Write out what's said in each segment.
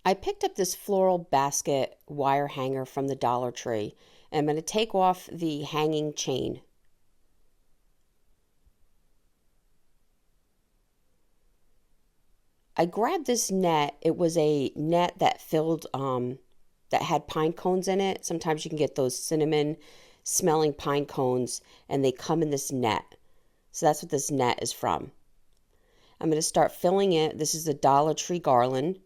I picked up this floral basket wire hanger from the Dollar Tree, and I'm going to take off the hanging chain. I grabbed this net. It was a net that that had pine cones in it. Sometimes you can get those cinnamon smelling pine cones, and they come in this net. So that's what this net is from. I'm going to start filling it. This is a Dollar Tree garland.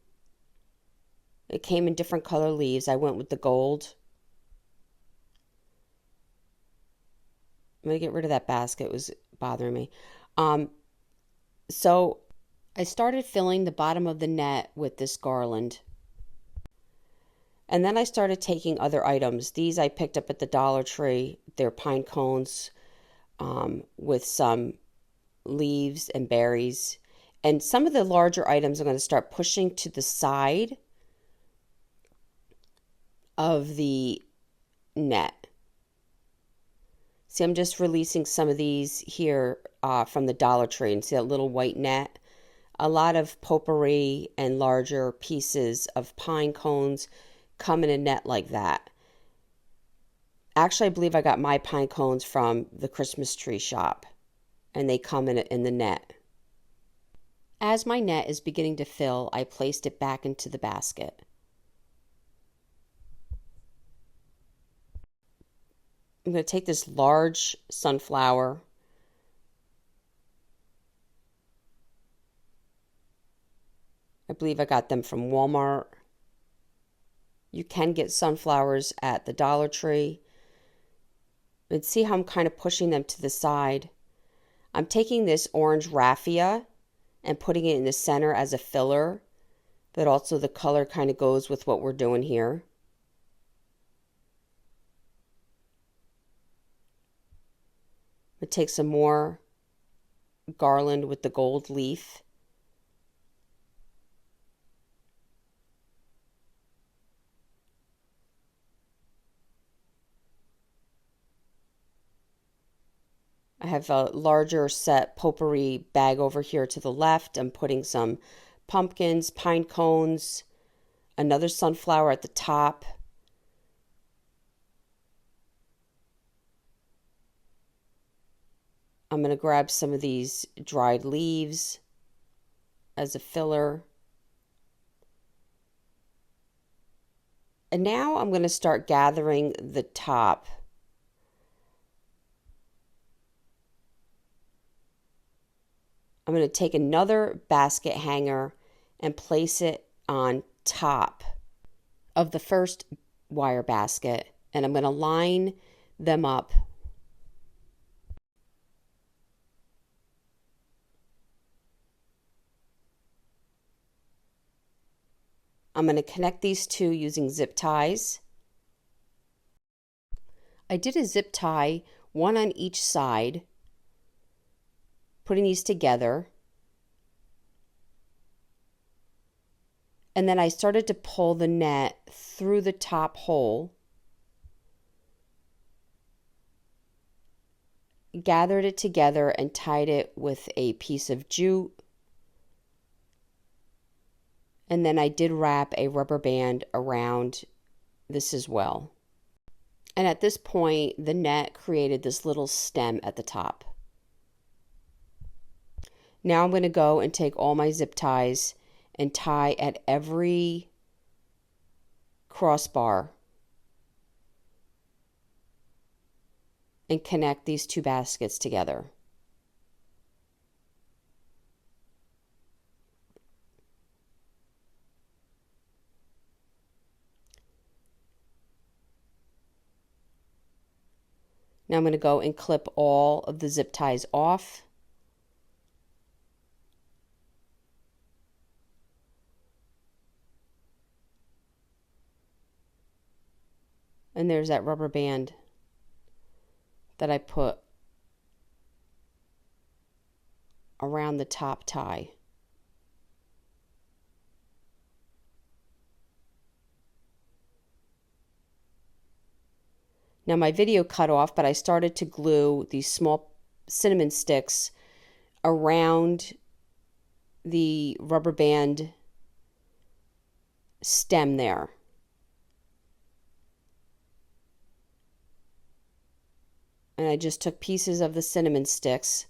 It came in different color leaves. I went with the gold. I'm going to get rid of that basket. It was bothering me. So I started filling the bottom of the net with this garland. And then I started taking other items. These I picked up at the Dollar Tree. They're pine cones with some leaves and berries. And some of the larger items I'm going to start pushing to the side of the net. See, I'm just releasing some of these here from the Dollar Tree. And see that little white net? A lot of potpourri and larger pieces of pine cones come in a net like that. Actually, I believe I got my pine cones from the Christmas tree shop, and they come in the net. As my net is beginning to fill, I placed it back into the basket. I'm going to take this large sunflower. I believe I got them from Walmart. You can get sunflowers at the Dollar Tree. And see how I'm kind of pushing them to the side. I'm taking this orange raffia and putting it in the center as a filler, but also the color kind of goes with what we're doing here. I'm going to take some more garland with the gold leaf. I have a larger set potpourri bag over here to the left. I'm putting some pumpkins, pine cones, another sunflower at the top. I'm going to grab some of these dried leaves as a filler. And now I'm going to start gathering the top. I'm going to take another basket hanger and place it on top of the first wire basket, and I'm going to line them up. I'm going to connect these two using zip ties. I did a zip tie, one on each side, putting these together. And then I started to pull the net through the top hole, gathered it together and tied it with a piece of jute. And then I did wrap a rubber band around this as well. And at this point, the net created this little stem at the top. Now I'm going to go and take all my zip ties and tie at every crossbar and connect these two baskets together. Now I'm going to go and clip all of the zip ties off. And there's that rubber band that I put around the top tie. Now my video cut off, but I started to glue these small cinnamon sticks around the rubber band stem there. And I just took pieces of the cinnamon sticks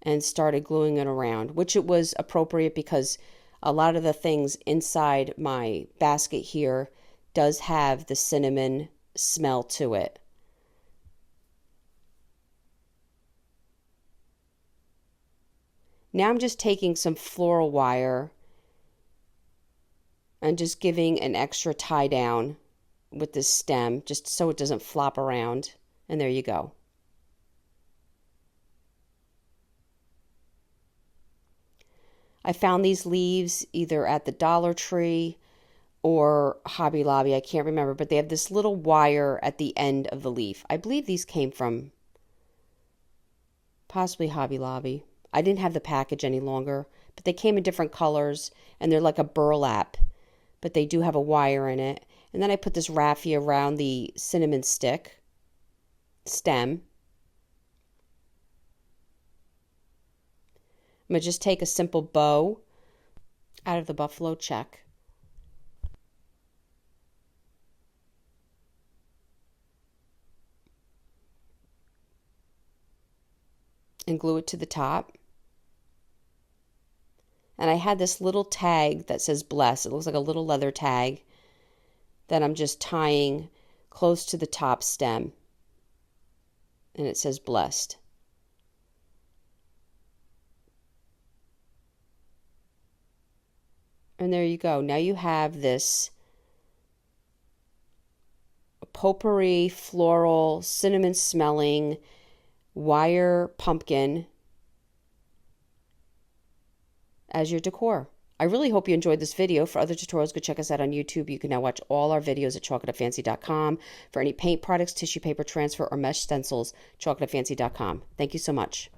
and started gluing it around, which it was appropriate because a lot of the things inside my basket here does have the cinnamon smell to it. Now I'm just taking some floral wire and just giving an extra tie down with this stem just so it doesn't flop around. And there you go. I found these leaves either at the Dollar Tree or Hobby Lobby. I can't remember, but they have this little wire at the end of the leaf. I believe these came from possibly Hobby Lobby. I didn't have the package any longer, but they came in different colors, and they're like a burlap, but they do have a wire in it. And then I put this raffia around the cinnamon stick stem. I'm going to just take a simple bow out of the buffalo check. And glue it to the top. And I had this little tag that says bless. It looks like a little leather tag that I'm just tying close to the top stem. And it says blessed. And there you go. Now you have this potpourri, floral, cinnamon smelling wire pumpkin as your decor. I really hope you enjoyed this video. For other tutorials, go check us out on YouTube. You can now watch all our videos at chocolatefancy.com. For any paint products, tissue paper transfer, or mesh stencils, chocolatefancy.com. Thank you so much.